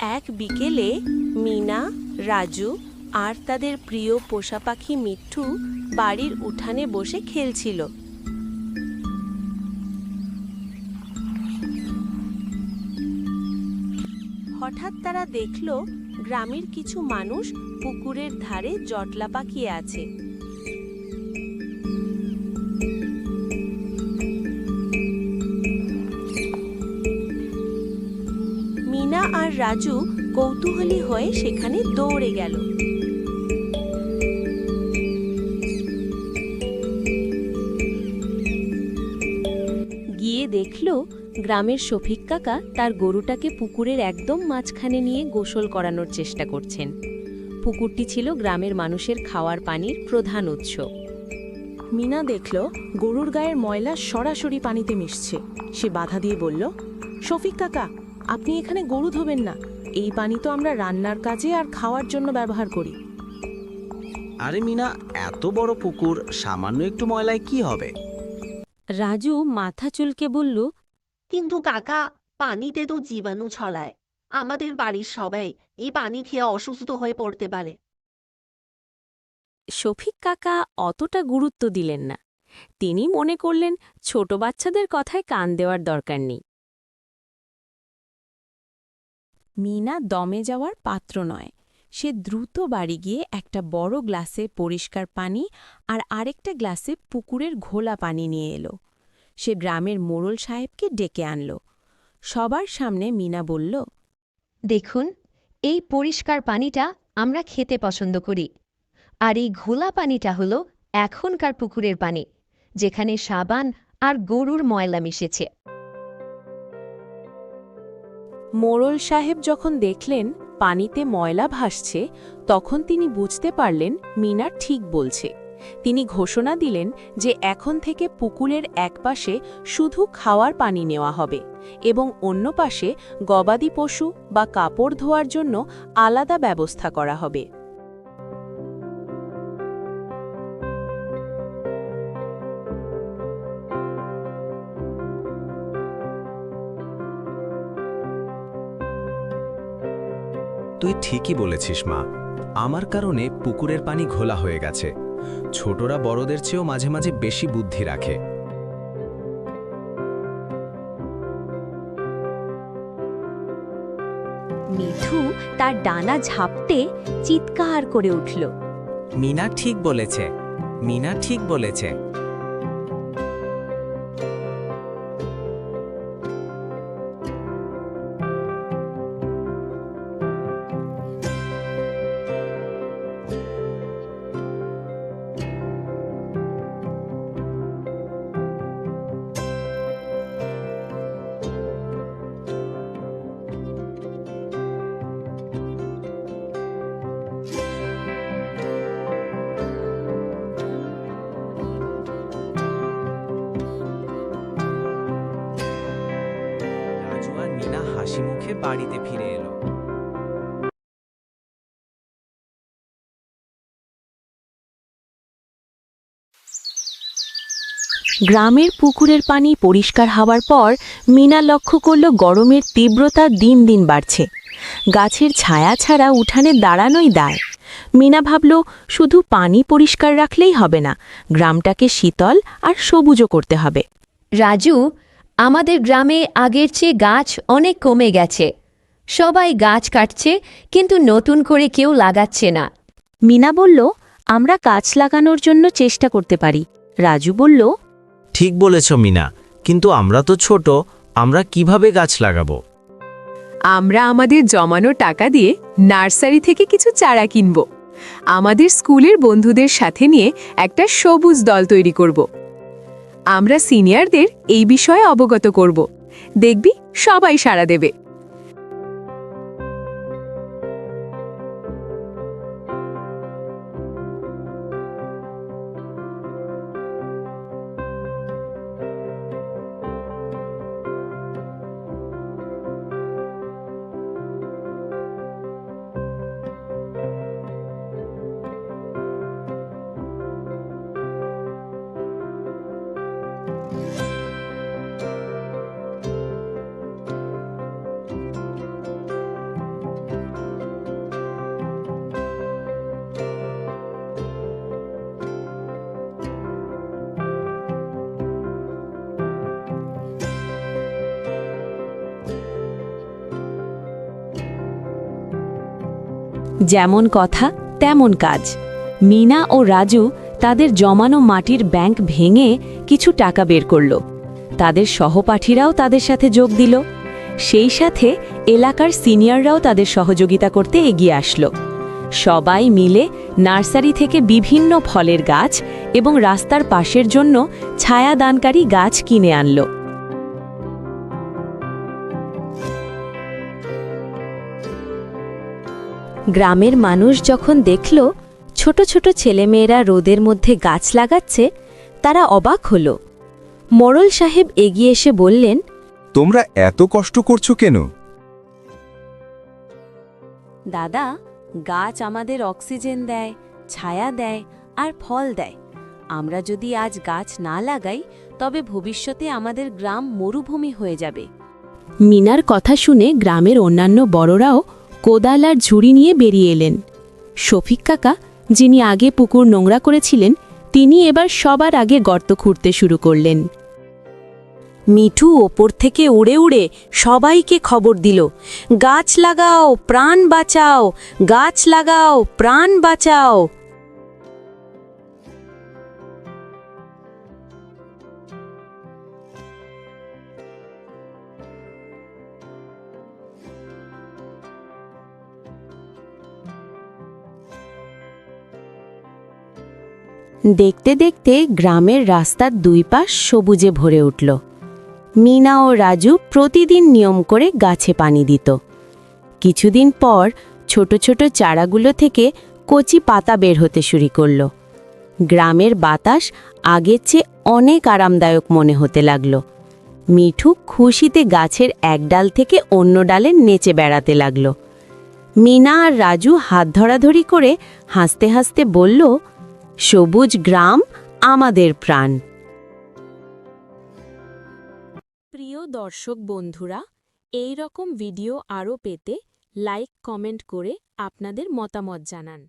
এক বিকেলে মিনা, রাজু আর তাদের প্রিয় পোষা পাখি মিঠু বাড়ির উঠানে বসে খেলছিল। হঠাৎ তারা দেখল গ্রামের কিছু মানুষ পুকুরের ধারে জটলা পাকিয়ে আছে। মিনা আর রাজু কৌতূহলী হয়ে সেখানে দৌড়ে গেল। গিয়ে দেখল গ্রামের শফিক কাকা তার গরুটাকে পুকুরের একদম মাঝখানে নিয়ে গোসল করানোর চেষ্টা করছেন। পুকুরটি ছিল গ্রামের মানুষের খাওয়ার পানির প্রধান উৎস। মিনা দেখল গরুর গায়ের ময়লা সরাসরি পানিতে মিশছে। সে বাধা দিয়ে বলল, শফিক কাকা, আপনি এখানে গরু ধোবেন না। এই পানি তো আমরা রান্নার কাজে আর খাওয়ার জন্য ব্যবহার করি। আরে মিনা, এত বড় পুকুর, সামান্য একটু ময়লায় কি হবে? রাজু মাথা চুলকে বলল, কিন্তু কাকা, পানিতে তো জীবাণু ছড়ায়। আমাদের বাড়ির সবাই এই পানি খেয়ে অসুস্থ হয়ে পড়তে পারে। শফিক কাকা অতটা গুরুত্ব দিলেন না। তিনি মনে করলেন ছোট বাচ্চাদের কথায় কান দেওয়ার দরকার নেই। মিনা দমে যাওয়ার পাত্র নয়। সে দ্রুত বাড়ি গিয়ে একটা বড় গ্লাসে পরিষ্কার পানি আর আরেকটা গ্লাসে পুকুরের ঘোলা পানি নিয়ে এলো। সে গ্রামের মোড়ল সাহেবকে ডেকে আনল। সবার সামনে মিনা বলল, দেখুন, এই পরিষ্কার পানিটা আমরা খেতে পছন্দ করি, আর এই ঘোলা পানিটা হলো এখনকার পুকুরের পানি, যেখানে সাবান আর গরুর ময়লা মিশেছে। মোড়ল সাহেব যখন দেখলেন পানিতে ময়লা ভাসছে, তখন তিনি বুঝতে পারলেন মিনা ঠিক বলছে। তিনি ঘোষণা দিলেন যে এখন থেকে পুকুরের একপাশে শুধু খাওয়ার পানি নেওয়া হবে এবং অন্য পাশে গবাদি পশু বা কাপড় ধোয়ার জন্য আলাদা ব্যবস্থা করা হবে। তুই ঠিকই বলেছিস মা। আমার কারণে পুকুরের পানি ঘোলা হয়ে গেছে। ছোটরা বড়দের চেয়েও মাঝে মাঝে বেশি বুদ্ধি রাখে। মিঠু তার ডানা ঝাপটে চিৎকার করে উঠল, মিনা ঠিক বলেছে, মিনা ঠিক বলেছে। রাজু আর মিনা হাসি মুখে বাড়িতে ফিরে এলো। গ্রামের পুকুরের পানি পরিষ্কার হওয়ার পর মিনা লক্ষ্য করল গরমের তীব্রতা দিন দিন বাড়ছে। গাছের ছায়া ছাড়া উঠানে দাঁড়ানোই দায়। মিনা ভাবল, শুধু পানি পরিষ্কার রাখলেই হবে না, গ্রামটাকে শীতল আর সবুজও করতে হবে। রাজু, আমাদের গ্রামে আগের চেয়ে গাছ অনেক কমে গেছে। সবাই গাছ কাটছে, কিন্তু নতুন করে কেউ লাগাচ্ছে না। মিনা বলল, আমরা গাছ লাগানোর জন্য চেষ্টা করতে পারি। রাজু বলল, ঠিক বলেছ মিনা, কিন্তু আমরা তো ছোট, আমরা কিভাবে গাছ লাগাবো? আমরা আমাদের জমানো টাকা দিয়ে নার্সারি থেকে কিছু চারা কিনব। আমাদের স্কুলের বন্ধুদের সাথে নিয়ে একটা সবুজ দল তৈরি করব। আমরা সিনিয়রদের এই বিষয়ে অবগত করব। দেখবি সবাই সাড়া দেবে। যেমন কথা তেমন কাজ। মিনা ও রাজু তাদের জমানো মাটির ব্যাংক ভেঙে কিছু টাকা বের করল। তাদের সহপাঠীরাও তাদের সাথে যোগ দিল। সেই সাথে এলাকার সিনিয়ররাও তাদের সহযোগিতা করতে এগিয়ে আসলো। সবাই মিলে নার্সারি থেকে বিভিন্ন ফলের গাছ এবং রাস্তার পাশের জন্য ছায়াদানকারী গাছ কিনে আনলো। গ্রামের মানুষ যখন দেখল ছোট ছোট ছেলেমেয়েরা রোদের মধ্যে গাছ লাগাচ্ছে, তারা অবাক হল। মোড়ল সাহেব এগিয়ে এসে বললেন, তোমরা এত কষ্ট করছো কেন? দাদা, গাছ আমাদের অক্সিজেন দেয়, ছায়া দেয় আর ফল দেয়। আমরা যদি আজ গাছ না লাগাই তবে ভবিষ্যতে আমাদের গ্রাম মরুভূমি হয়ে যাবে। মিনার কথা শুনে গ্রামের অন্যান্য বড়রাও কোদাল আর ঝুড়ি নিয়ে বেরিয়ে এলেন। শফিক কাকা, যিনি আগে পুকুর নোংরা করেছিলেন, তিনি এবার সবার আগে গর্ত খুঁড়তে শুরু করলেন। মিঠু ওপর থেকে উড়ে উড়ে সবাইকে খবর দিল, গাছ লাগাও, প্রাণ বাঁচাও, গাছ লাগাও, প্রাণ বাঁচাও। দেখতে দেখতে গ্রামের রাস্তার দুই পাশ সবুজে ভরে উঠল। মিনা ও রাজু প্রতিদিন নিয়ম করে গাছে পানি দিত। কিছুদিন পর ছোট ছোট চারাগুলো থেকে কচি পাতা বের হতে শুরু করল। গ্রামের বাতাস আগের চেয়ে অনেক আরামদায়ক মনে হতে লাগল। মিঠু খুশিতে গাছের এক ডাল থেকে অন্য ডালে নেচে বেড়াতে লাগল। মিনা আর রাজু হাত ধরাধরি করে হাসতে হাসতে বলল, সবুজ গ্রাম আমাদের প্রাণ। প্রিয় দর্শক বন্ধুরা, এই রকম ভিডিও আরও পেতে লাইক কমেন্ট করে আপনাদের মতামত জানান।